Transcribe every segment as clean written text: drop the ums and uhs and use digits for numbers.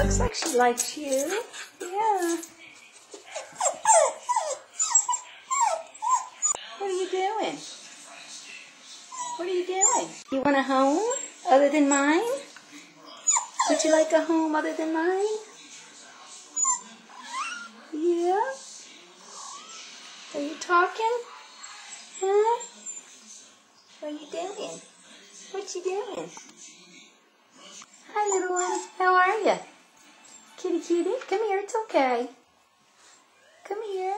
looks like she likes you. Yeah. What are you doing? What are you doing? You want a home other than mine? Would you like a home other than mine? Yeah? Are you talking? Huh? What are you doing? What you doing? Hi, little one. How are you? Kitty, kitty. Come here. It's okay. Come here.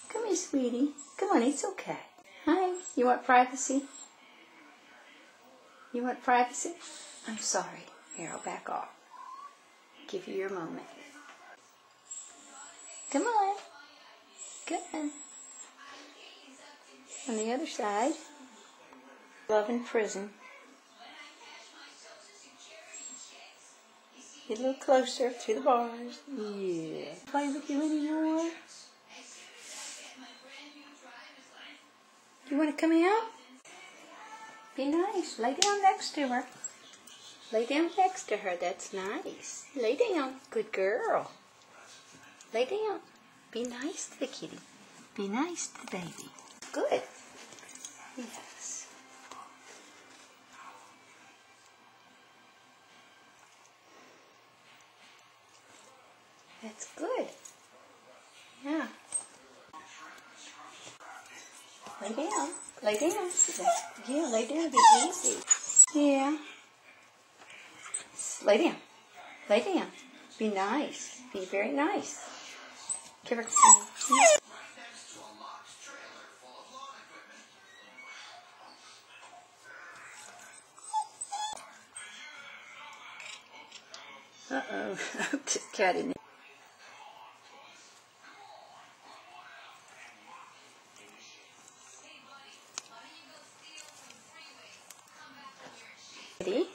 Come here, sweetie. Come on. It's okay. Hi. You want privacy? You want privacy? I'm sorry. Here, I'll back off. Give you your moment. Come on. Good. On the other side. Love in prison. Get a little closer through the bars. Yeah. Play with you anymore? You want to come out? Be nice. Lay down next to her. Lay down next to her. That's nice. Lay down. Good girl. Lay down. Be nice to the kitty. Be nice to the baby. Good. Yes. That's good. Yeah. Lay down. Lay down. Yeah, lay down. Be easy. Yeah. Lay down. Lay down. Be nice. Be very nice. Give her. Uh-oh. Just cat in there. Ready?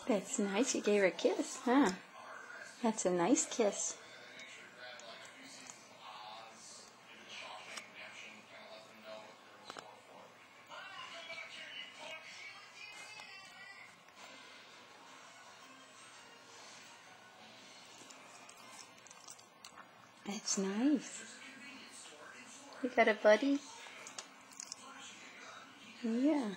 That's nice. You gave her a kiss, huh? That's a nice kiss. That's nice. You got a buddy? Yeah.